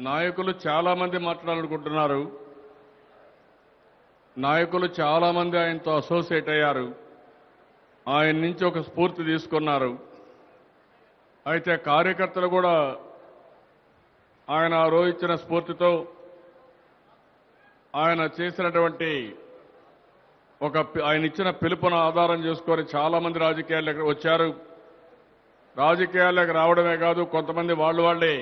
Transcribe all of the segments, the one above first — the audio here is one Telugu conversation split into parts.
నాయకులు చాలా మంది మాట్లాడాలనుకుంటున్నారు. నాయకులు చాలా మంది ఆయనతో అసోసియేట్ అయ్యారు. ఆయన నుంచి ఒక స్ఫూర్తి తీసుకున్నారు. అయితే కార్యకర్తలు కూడా ఆయన ఆ రోజు ఇచ్చిన స్ఫూర్తితో ఆయన చేసినటువంటి ఆయన ఇచ్చిన పిలుపును ఆధారం చేసుకొని చాలా మంది రాజకీయాల్లోకి వచ్చారు. రాజకీయాల్లోకి రావడమే కాదు, కొంతమంది వాళ్ళే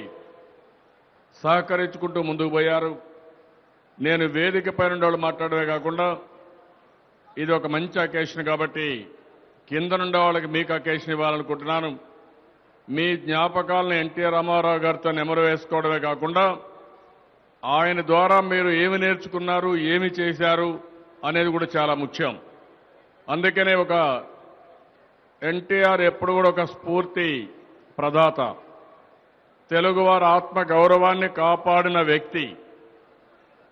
సహకరించుకుంటూ ముందుకు పోయారు. నేను వేదిక పైన వాళ్ళు మాట్లాడమే కాకుండా ఇది ఒక మంచి అకేషన్ కాబట్టి కింద నుండి వాళ్ళకి మీకు అకేషన్ ఇవ్వాలనుకుంటున్నాను. మీ జ్ఞాపకాలను ఎన్టీఆర్ రామారావు గారితో నెమరు వేసుకోవడమే కాకుండా ఆయన ద్వారా మీరు ఏమి నేర్చుకున్నారు, ఏమి చేశారు అనేది కూడా చాలా ముఖ్యం. అందుకనే ఒక ఎన్టీఆర్ ఎప్పుడు కూడా ఒక స్ఫూర్తి ప్రదాత, తెలుగువారి ఆత్మ గౌరవాన్ని కాపాడిన వ్యక్తి.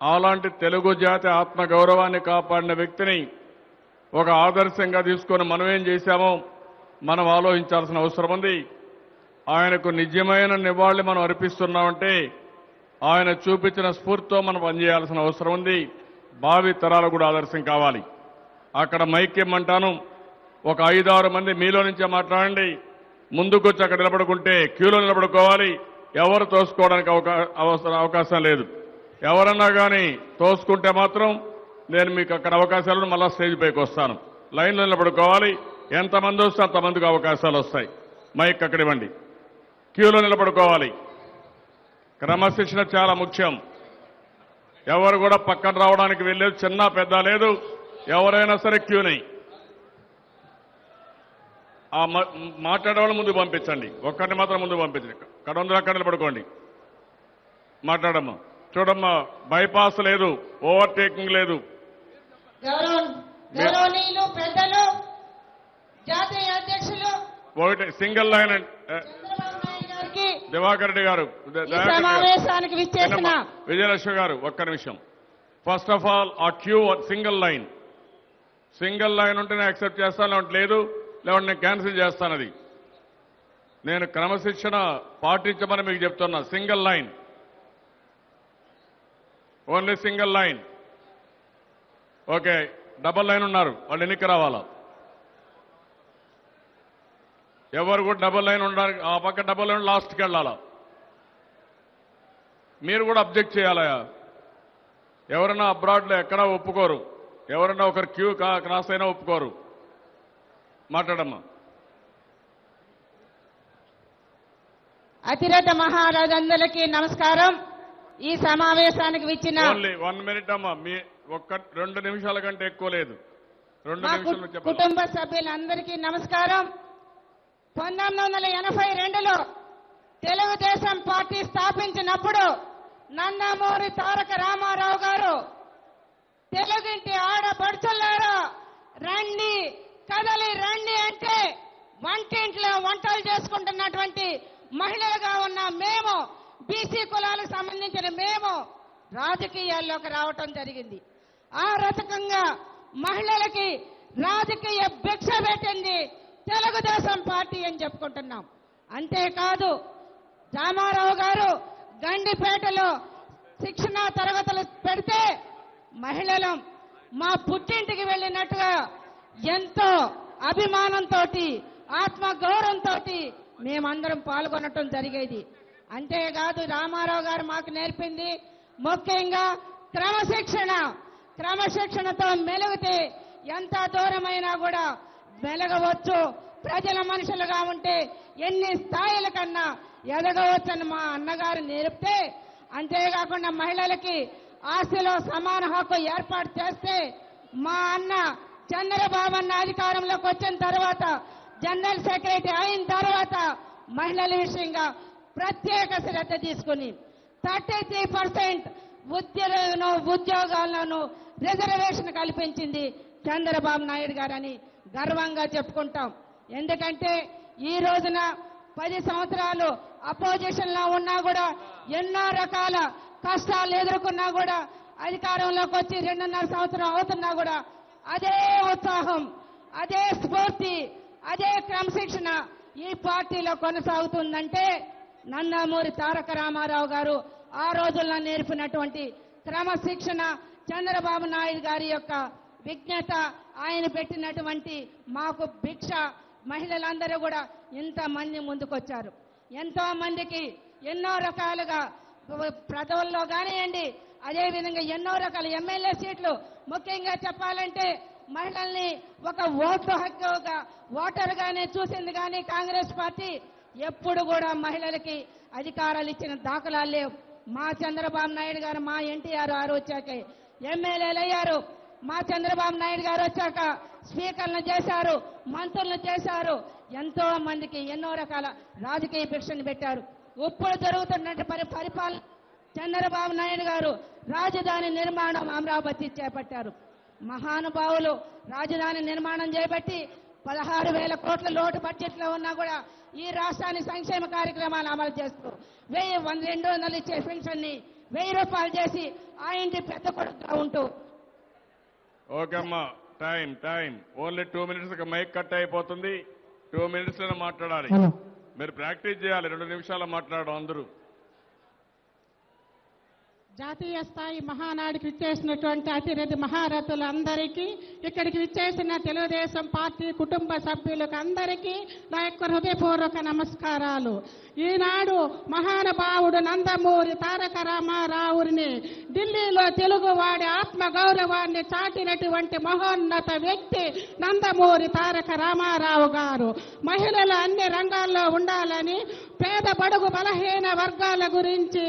అలాంటి తెలుగు జాతి ఆత్మ గౌరవాన్ని కాపాడిన వ్యక్తిని ఒక ఆదర్శంగా తీసుకొని మనం ఏం చేశామో మనం ఆలోచించాల్సిన అవసరం ఉంది. ఆయనకు నిజమైన నివాళి మనం అర్పిస్తున్నామంటే ఆయన చూపించిన స్ఫూర్తితో మనం పనిచేయాల్సిన అవసరం ఉంది. భావి తరాలు కూడా ఆదర్శం కావాలి. అక్కడ మైక్ ఇమ్మంటాను, ఒక 5-6 మంది మీలో నుంచే మాట్లాడండి. ముందుకొచ్చి అక్కడ నిలబడుకుంటే క్యూలో నిలబడుకోవాలి. ఎవరు తోసుకోవడానికి అవకాశం లేదు. ఎవరన్నా కానీ తోసుకుంటే మాత్రం నేను మీకు అక్కడ అవకాశాలను మళ్ళా స్టేజ్ పైకి వస్తాను. లైన్లో నిలబడుకోవాలి. ఎంతమంది వస్తే అంతమందికి అవకాశాలు వస్తాయి. మైక్ అక్కడ ఇవ్వండి. క్యూలో నిలబడుకోవాలి. క్రమశిక్షణ చాలా ముఖ్యం. ఎవరు కూడా పక్కన రావడానికి వెళ్ళలేదు, చిన్న పెద్ద లేదు. ఎవరైనా సరే క్యూని ఆ మాట్లాడే వాళ్ళు ముందుకు పంపించండి. ఒక్కరిని మాత్రం ముందుకు పంపించండి. అక్కడ నిలబడుకోండి. మాట్లాడమ్మా. చూడమ్మా, బైపాస్ లేదు, ఓవర్టేకింగ్ లేదు. గౌరవనీయులు పెద్దలు, జాతీయ అధ్యక్షులు, ఒకటి సింగిల్ లైన్ దివాకర్ రెడ్డి గారు, సమావేశానికి విచ్చేసిన విజయలక్ష్మి గారు, ఒక్క నిమిషం. ఫస్ట్ ఆఫ్ ఆల్ ఆ క్యూ సింగిల్ లైన్ ఉంటేనే యాక్సెప్ట్ చేస్తాను, లేదు లేదంటే నేను క్యాన్సిల్ చేస్తాను. అది నేను క్రమశిక్షణ పాటించమని మీకు చెప్తున్నా. Single line, only single line. Okay, double line ఉన్నారు, వాళ్ళు ఎన్నిక రావాలా? ఎవరు కూడా డబల్ లైన్ ఉండడానికి ఆ పక్క డబల్ లైన్ లాస్ట్కి వెళ్ళాలా? మీరు కూడా అబ్జెక్ట్ చేయాలా? ఎవరన్నా అబ్రాడ్లో ఎక్కడా ఒప్పుకోరు. ఎవరన్నా ఒకరు క్యూ క్రాస్ అయినా ఒప్పుకోరు. మాట్లాడమ్మా. అతిరథ మహారాజందరికీ నమస్కారం. ఈ సమావేశానికి విచ్చిన ఓన్లీ 1 మినిట్ అమ్మా. మీ 2 నిమిషాల కంటే ఎక్కువ లేదు. 2 నిమిషాలు చెప్పండి. కుటుంబ సభ్యులందరికీ నమస్కారం. 1982లో తెలుగుదేశం పార్టీ స్థాపించినప్పుడు నందమూరి తారక రామారావు గారు తెలుగింటి ఆడపడుచులారా రండి, కదలి రండి అంటే వంటింట్లో వంటలు చేసుకుంటున్నటువంటి మహిళలుగా ఉన్న మేము, బీసీ కులాలకు సంబంధించిన మేము రాజకీయాల్లోకి రావటం జరిగింది. ఆ రకంగా మహిళలకి రాజకీయ భిక్ష పెట్టింది తెలుగుదేశం పార్టీ అని చెప్పుకుంటున్నాం. అంతేకాదు రామారావు గారు గండిపేటలో శిక్షణా తరగతులు పెడితే మహిళలం మా పుట్టింటికి వెళ్ళినట్టుగా ఎంతో అభిమానంతో, ఆత్మగౌరవంతో మేమందరం పాల్గొనటం జరిగేది. అంతేకాదు రామారావు గారు మాకు నేర్పింది ముఖ్యంగా క్రమశిక్షణతో మెలిగితే ఎంత దూరమైనా కూడా మెలగవచ్చు, ప్రజల మనుషులుగా ఉంటే ఎన్ని స్థాయిల కన్నా ఎదగవచ్చని మా అన్నగారు నేర్పితే, అంతేకాకుండా మహిళలకి ఆస్తిలో సమాన హక్కు ఏర్పాటు చేస్తే మా అన్న చంద్రబాబు అన్న అధికారంలోకి వచ్చిన తర్వాత, జనరల్ సెక్రటరీ అయిన తర్వాత మహిళల విషయంగా ప్రత్యేక శ్రద్ధ తీసుకుని 33% ఉద్యోగాల్లోనూ రిజర్వేషన్ కల్పించింది చంద్రబాబు నాయుడు గారని గర్వంగా చెప్పుకుంటాం. ఎందుకంటే ఈ రోజున 10 సంవత్సరాలు అపోజిషన్ లో ఉన్నా కూడా ఎన్నో రకాల కష్టాలు ఎదుర్కొన్నా కూడా అధికారంలోకి వచ్చి 2.5 సంవత్సరం అవుతున్నా కూడా అదే ఉత్సాహం, అదే స్ఫూర్తి, అదే క్రమశిక్షణ ఈ పార్టీలో కొనసాగుతుందంటే నందమూరి తారక రామారావు గారు ఆ రోజుల్లో నేర్పినటువంటి క్రమశిక్షణ, చంద్రబాబు నాయుడు గారి యొక్క విజ్ఞత, ఆయన పెట్టినటువంటి మాకు భిక్ష, మహిళలందరూ కూడా ఇంతమంది ముందుకొచ్చారు. ఎంతో మందికి ఎన్నో రకాలుగా ప్రజల్లో కానివ్వండి, అదేవిధంగా ఎన్నో రకాల ఎమ్మెల్యే సీట్లు, ముఖ్యంగా చెప్పాలంటే మహిళల్ని ఒక ఓటు హక్కుగా ఓటరుగానే చూసింది. కానీ కాంగ్రెస్ పార్టీ ఎప్పుడు కూడా మహిళలకి అధికారాలు ఇచ్చిన దాఖలాలు లేవు. మా చంద్రబాబు నాయుడు గారు, మా ఎన్టీఆర్ గారు వచ్చాక ఎమ్మెల్యేలు అయ్యారు. మా చంద్రబాబు నాయుడు గారు వచ్చాక స్పీకర్లను చేశారు, మంత్రులను చేశారు, ఎంతో మందికి ఎన్నో రకాల రాజకీయ భిక్షను పెట్టారు. ఇప్పుడు జరుగుతున్నట్టు పరిపాలన చంద్రబాబు నాయుడు గారు రాజధాని నిర్మాణం అమరావతి చేపట్టారు. మహానుభావులు రాజధాని నిర్మాణం చేపట్టి 16,000 కోట్ల లోటు బడ్జెట్లో ఉన్నా కూడా ఈ రాష్ట్రాన్ని సంక్షేమ కార్యక్రమాలు అమలు చేస్తూ 200 ఇచ్చే పెన్షన్ని 1000 రూపాయలు చేసి ఆ ఇంటి పెద్ద కొడుకుగా ఉంటూ. ఓకే అమ్మా, time only 2 minutes mic cut అయిపోతుంది. 2 minutes లోనే మాట్లాడాలి. మీరు ప్రాక్టీస్ చేయాలి. 2 నిమిషాలు మాట్లాడడం అందరూ. జాతీయ స్థాయి మహానాడికి విచ్చేసినటువంటి అతిరథి మహారథులందరికీ, ఇక్కడికి విచ్చేసిన తెలుగుదేశం పార్టీ కుటుంబ సభ్యులకు అందరికీ నా యొక్క హృదయపూర్వక నమస్కారాలు. ఈనాడు మహానుభావుడు నందమూరి తారక రామారావుని ఢిల్లీలో తెలుగువాడి ఆత్మ గౌరవాన్ని చాటినటువంటి మహోన్నత వ్యక్తి నందమూరి తారక రామారావు గారు. మహిళలు అన్ని రంగాల్లో ఉండాలని, పేద బడుగు బలహీన వర్గాల గురించి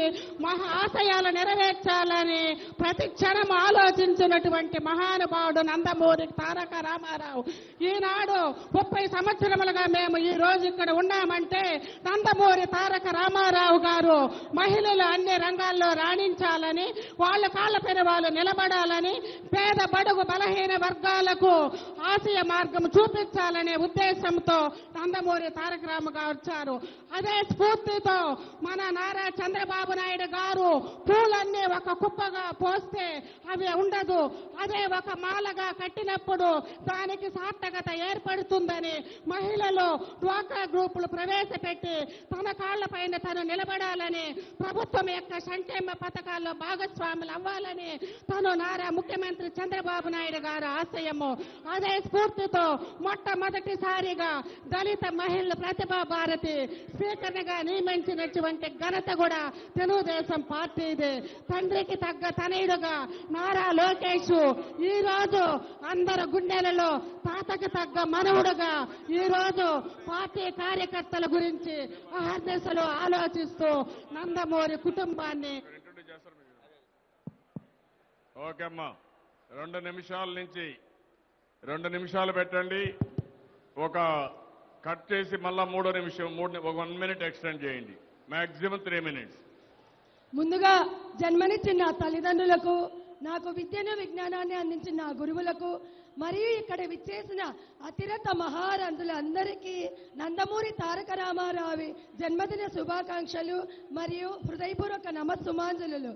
ఆశయాలు నెరవేర్చాలని ప్రతి క్షణం ఆలోచించినటువంటి మహానుభావుడు నందమూరి తారక రామారావు. ఈనాడు 30 సంవత్సరములుగా మేము ఈ రోజు ఇక్కడ ఉన్నామంటే నందమూరి తారక రామారావు గారు మహిళలు అన్ని రంగాల్లో రాణించాలని, వాళ్ళ కాళ్ళపైన వాళ్ళు నిలబడాలని, పేద బడుగు బలహీన వర్గాలకు ఆశయ మార్గం చూపించాలనే ఉద్దేశంతో నందమూరి తారక రామ గారు వచ్చారు. అదే స్ఫూర్తితో మన నారా చంద్రబాబు నాయుడు గారు పూలన్నీ ఒక కుప్పగా పోస్తే అవి ఉండదు, అదే ఒక మాలగా కట్టినప్పుడు దానికి సార్థకత ఏర్పడుతుందని మహిళలు డ్వాక్రా గ్రూపులు ప్రవేశపెట్టి తన కాళ్లపైన తను నిలబడాలని, ప్రభుత్వం యొక్క సంక్షేమ పథకాల్లో భాగస్వాములు అవ్వాలని తను నారా ముఖ్యమంత్రి చంద్రబాబు నాయుడు గారు ఆశయము. అదే స్ఫూర్తితో మొట్టమొదటిసారిగా దళిత మహిళ ప్రతిభా భారతి స్పీకర్గా నియమించినటువంటి ఘనత కూడా తెలుగుదేశం పార్టీది. తండ్రికి తగ్గ తనయుడుగా నారా లోకేష్ ఈ రోజు అందరు గుండెలలో తాతకు తగ్గ మనవుడుగా ఈ రోజు పార్టీ కార్యకర్తల గురించి అహర్నిశలు ఆలోచిస్తూ నందమూరి కుటుంబాన్ని. ఓకే అమ్మా, 2 నిమిషాల నుంచి 2 నిమిషాలు పెట్టండి. ఒక కట్ చేసి మళ్ళా 3వ నిమిషం 1 minute ఎక్స్టెండ్ చేయండి. Maximum 3 minutes. ముందుగా జన్మనిచ్చిన నా తల్లిదండ్రులకు, నాకు విద్యను విజ్ఞానాన్ని అందించిన నా గురువులకు, మరియు ఇక్కడ విచ్చేసిన అతిరథ మహారథులందరికీ నందమూరి తారక రామారావు జన్మదిన శుభాకాంక్షలు మరియు హృదయపూర్వక నమస్సుమాంజలు.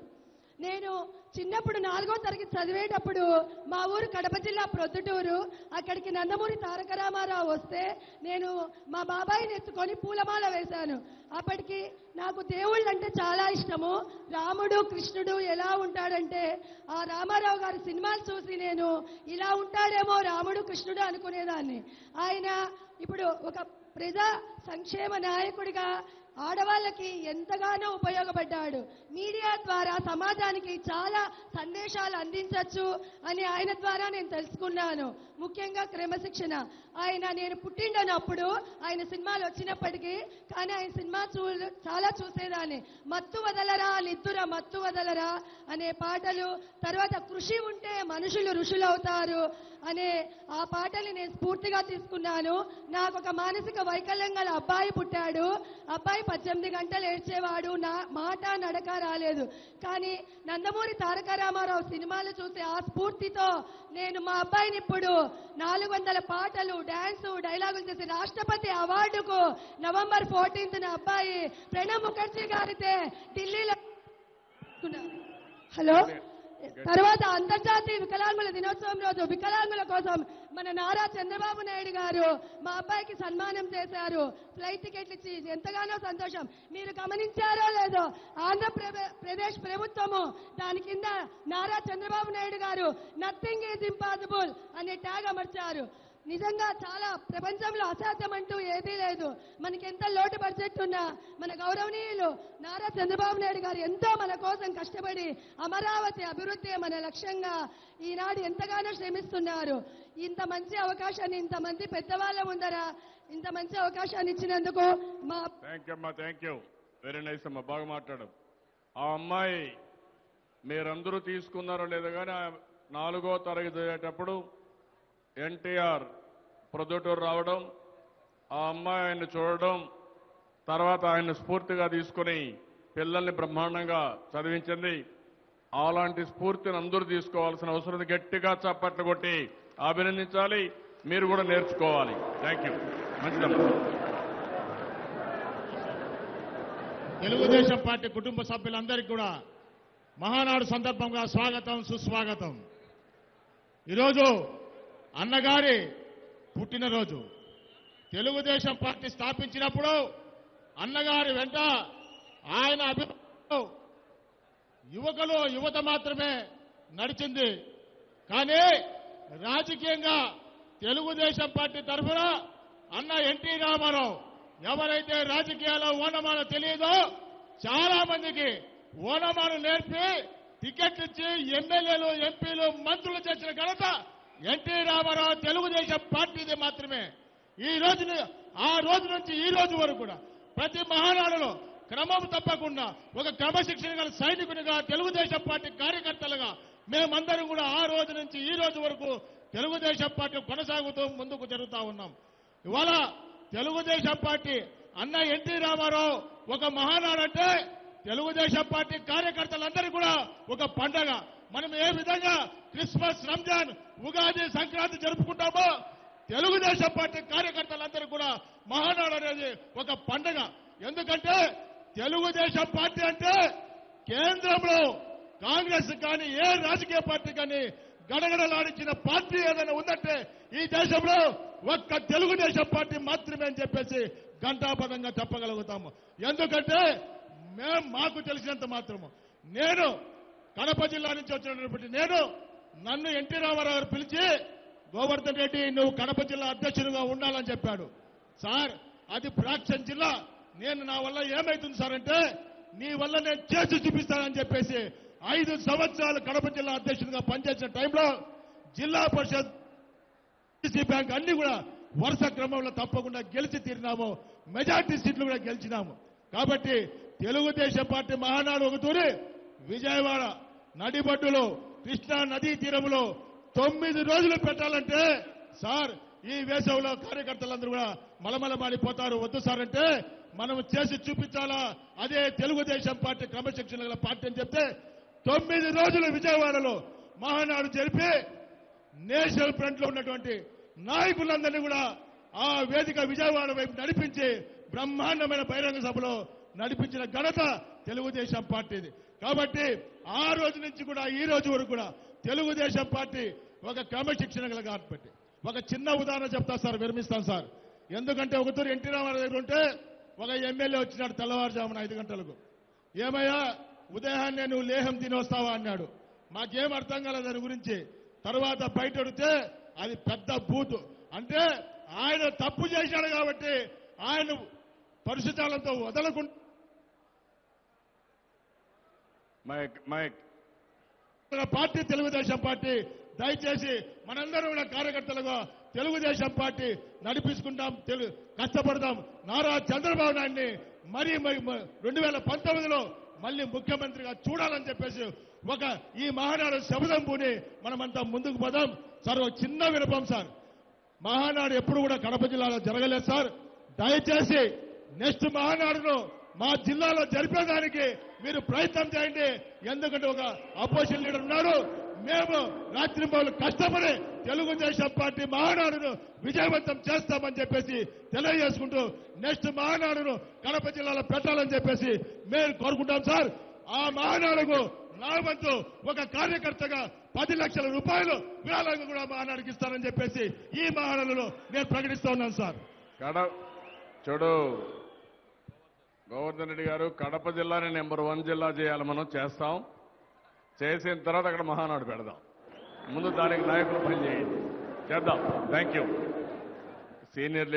నేను చిన్నప్పుడు 4వ తరగతి చదివేటప్పుడు మా ఊరు కడప జిల్లా ప్రొద్దుటూరు, అక్కడికి నందమూరి తారక రామారావు వస్తే నేను మా బాబాయిని ఎత్తుకొని పూలమాల వేశాను. అప్పటికి నాకు దేవుళ్ళు అంటే చాలా ఇష్టము. రాముడు కృష్ణుడు ఎలా ఉంటాడంటే ఆ రామారావు గారి సినిమాలు చూసి నేను ఇలా ఉంటాడేమో రాముడు కృష్ణుడు అనుకునేదాన్ని. ఆయన ఇప్పుడు ఒక ప్రజా సంక్షేమ నాయకుడిగా ఆడవాళ్ళకి ఎంతగానో ఉపయోగపడ్డాడు. మీడియా ద్వారా సమాజానికి చాలా సందేశాలు అందించవచ్చు అని ఆయన ద్వారా నేను తెలుసుకున్నాను. ముఖ్యంగా క్రమశిక్షణ. నేను పుట్టిండనప్పుడు ఆయన సినిమాలు వచ్చినప్పటికీ కానీ ఆయన సినిమా చాలా చూసేదాన్ని. మత్తు వదలరా లిద్దుర మత్తు వదలరా అనే పాటలు, తర్వాత కృషి ఉంటే మనుషులు ఋషులవుతారు అనే ఆ పాటల్ని నేను స్ఫూర్తిగా తీసుకున్నాను. నాకు ఒక మానసిక వైకల్యం గల అబ్బాయి పుట్టాడు. అబ్బాయి 18 గంటలు ఏడ్చేవాడు, నా మాట నడక రాలేదు. కానీ నందమూరి తారక రామారావు సినిమాలు చూసి ఆ స్ఫూర్తితో నేను మా అబ్బాయిని ఇప్పుడు 400 పాటలు, డాన్సు, డైలాగులు చేసి రాష్ట్రపతి అవార్డుకు November 14th అబ్బాయి ప్రణబ్ ముఖర్జీ గారితే ఢిల్లీలో. హలో, తర్వాత అంతర్జాతీయ వికలాంగుల దినోత్సవం రోజు వికలాంగుల కోసం మన నారా చంద్రబాబు నాయుడు గారు మా అబ్బాయికి సన్మానం చేశారు, ఫ్లైట్ టికెట్లు ఇచ్చి. ఎంతగానో సంతోషం. మీరు గమనించారో లేదో, ఆంధ్రప్రదేశ్ ప్రభుత్వము దాని కింద నారా చంద్రబాబు నాయుడు గారు నథింగ్ ఈజ్ ఇంపాసిబుల్ అనే ట్యాగ్ అమర్చారు. నిజంగా చాలా ప్రపంచంలో అసాధ్యం అంటూ ఏదీ లేదు. మనకి ఎంత లోటు బడ్జెట్ ఉన్నా మన గౌరవనీయులు నారా చంద్రబాబు నాయుడు గారు ఎంతో మన కోసం కష్టపడి అమరావతి అభివృద్ధి మన లక్ష్యంగా ఈనాడు ఎంతగానో శ్రమిస్తున్నారు. ఇంత మంచి అవకాశాన్ని ఇంతమంది పెద్దవాళ్ళ ముందర ఇంత మంచి అవకాశాన్ని ఇచ్చినందుకు మా థ్యాంక్ యూ వెరీ నైస్ అమ్మా, బాగా మాట్లాడు. ఆ అమ్మాయి మీరందరూ తీసుకున్నారో లేదో కానీ 4వ తరగతి చదివేటప్పుడు ఎన్టీఆర్ ప్రొద్దుటూరు రావడం, ఆ అమ్మాయి ఆయన్ని చూడడం, తర్వాత ఆయన స్ఫూర్తిగా తీసుకుని పిల్లల్ని బ్రహ్మాండంగా చదివించింది. అలాంటి స్ఫూర్తిని అందరూ తీసుకోవాల్సిన అవసరం ఉంది. గట్టిగా చప్పట్లు కొట్టి అభినందించాలి. మీరు కూడా నేర్చుకోవాలి. Thank you. మంచిదమ్మా. తెలుగుదేశం పార్టీ కుటుంబ సభ్యులందరికీ కూడా మహానాడు సందర్భంగా స్వాగతం, సుస్వాగతం. ఈరోజు అన్నగారి పుట్టినరోజు. తెలుగుదేశం పార్టీ స్థాపించినప్పుడు అన్నగారి వెంట ఆయన అభిప్రాయం యువత మాత్రమే నడిచింది. కానీ రాజకీయంగా తెలుగుదేశం పార్టీ తరఫున అన్న ఎన్టీ రామారావు ఎవరైతే రాజకీయాల్లో ఓనమాను తెలియదో చాలా మందికి ఓనమాను నేర్పి టికెట్లు ఇచ్చి ఎమ్మెల్యేలు, ఎంపీలు, మంత్రులు చేసిన ఘనత ఎన్టీ రామారావు తెలుగుదేశం పార్టీది మాత్రమే. ఆ రోజు నుంచి ఈ రోజు వరకు కూడా ప్రతి మహానాడులో క్రమం తప్పకుండా ఒక క్రమశిక్షణ గల సైనికునిగా, తెలుగుదేశం పార్టీ కార్యకర్తలుగా మేమందరం కూడా ఆ రోజు నుంచి ఈ రోజు వరకు తెలుగుదేశం పార్టీ కొనసాగుతూ ముందుకు జరుగుతూ ఉన్నాం. ఇవాళ తెలుగుదేశం పార్టీ అన్న ఎన్టీ రామారావు ఒక మహానాడు అంటే తెలుగుదేశం పార్టీ కార్యకర్తలందరూ కూడా ఒక పండగ. మనం ఏ విధంగా క్రిస్మస్, రంజాన్, ఉగాది, సంక్రాంతి జరుపుకుంటామో తెలుగుదేశం పార్టీ కార్యకర్తలందరూ కూడా మహానాడు అనేది ఒక పండగ. ఎందుకంటే తెలుగుదేశం పార్టీ అంటే కేంద్రంలో కాంగ్రెస్ కానీ ఏ రాజకీయ పార్టీ కానీ గడగడలాడించిన పార్టీ ఏదైనా ఉందంటే ఈ దేశంలో ఒక్క తెలుగుదేశం పార్టీ మాత్రమే అని చెప్పేసి ఘంటాపథంగా చెప్పగలుగుతాము. ఎందుకంటే మాకు తెలిసినంత మాత్రము నేను కడప జిల్లా నుంచి వచ్చినటువంటి నన్ను ఎన్టీ రామారావు గారు పిలిచి గోవర్ధన్ రెడ్డి నువ్వు కడప జిల్లా అధ్యక్షుడిగా ఉండాలని చెప్పాడు. సార్ అది ప్రాక్షన్ జిల్లా, నేను నా వల్ల ఏమైతుంది సార్ అంటే నీ వల్ల నేను చేసి చూపిస్తానని చెప్పేసి 5 సంవత్సరాలు కడప జిల్లా అధ్యక్షుడిగా పనిచేసిన టైంలో జిల్లా పరిషత్, బ్యాంక్ అన్ని కూడా వరుస క్రమంలో తప్పకుండా గెలిచి తీరినాము. మెజార్టీ సీట్లు కూడా గెలిచినాము. కాబట్టి తెలుగుదేశం పార్టీ మహానాడు ఒక తూరి విజయవాడ నడిబడ్డులో కృష్ణా నదీ తీరంలో 9 రోజులు పెట్టాలంటే సార్ ఈ వేసవిలో కార్యకర్తలందరూ కూడా మలమలమాడిపోతారు. వద్దు సార్ అంటే మనం చేసి చూపించాలా, అదే తెలుగుదేశం పార్టీ క్రమశిక్షణ గల పార్టీ అని చెప్తే 9 రోజులు విజయవాడలో మహానాడు జరిపి నేషనల్ ఫ్రంట్ లో ఉన్నటువంటి నాయకులందరినీ కూడా ఆ వేదిక విజయవాడ వైపు నడిపించి బ్రహ్మాండమైన బహిరంగ సభలో నడిపించిన ఘనత తెలుగుదేశం పార్టీది. కాబట్టి ఆ రోజు నుంచి కూడా ఈ రోజు వరకు కూడా తెలుగుదేశం పార్టీ ఒక క్రమశిక్షణ గల పార్టీ. ఒక చిన్న ఉదాహరణ చెప్తా సార్, విరమిస్తాను సార్. ఎందుకంటే ఒకతూరు ఎన్టీ రామారావు దగ్గర ఉంటే ఒక ఎమ్మెల్యే వచ్చినాడు తెల్లవారుజామున 5 గంటలకు. ఏమయ్యా ఉదయాన్నే నువ్వు లేహం తిని వస్తావా అన్నాడు. మాకేం అర్థం కాలేదు దాని గురించి. తర్వాత బయట అడిగితే అది పెద్ద బూతు. అంటే ఆయన తప్పు చేశాడు కాబట్టి ఆయన పరిశుద్ధాలతో వదలకుండా పార్టీ తెలుగుదేశం పార్టీ. దయచేసి మనందరం కూడా కార్యకర్తలుగా తెలుగుదేశం పార్టీ నడిపించుకుంటాం, కష్టపడదాం. నారా చంద్రబాబు నాయుడిని మరీ 2019లో మళ్ళీ ముఖ్యమంత్రిగా చూడాలని చెప్పేసి ఈ మహానాడు శబదం పూని మనమంతా ముందుకు పోదాం. సార్ ఒక చిన్న వినపం సార్, మహానాడు ఎప్పుడు కూడా కడప జిల్లాలో జరగలేదు సార్. దయచేసి నెక్స్ట్ మహానాడును మా జిల్లాలో జరిపేదానికి మీరు ప్రయత్నం చేయండి. ఎందుకంటే ఒక అపోజిషన్ లీడర్ ఉన్నారు. మేము రాత్రింబౌలు కష్టపడి తెలుగుదేశం పార్టీ మహానాడును విజయవంతం చేస్తామని చెప్పేసి తెలియజేసుకుంటూ నెక్స్ట్ మహానాడును కడప జిల్లాలో పెట్టాలని చెప్పేసి మేము కోరుకుంటాం సార్. ఆ మహానాడుకు నా వంతు ఒక కార్యకర్తగా 10 లక్షల రూపాయలు విరాళంగా కూడా మహానాడుకి ఇస్తానని చెప్పేసి ఈ మహానాడులో నేను ప్రకటిస్తా ఉన్నాను సార్. చూడు గోవర్ధన్ రెడ్డి గారు, కడప జిల్లాని నెంబర్ 1 జిల్లా చేయాలి, మనం చేస్తాం. చేసిన తర్వాత అక్కడ మహానాడు పెడదాం. ముందు దానికి నాయకులు పని చేయండి, చేద్దాం. Thank you. సీనియర్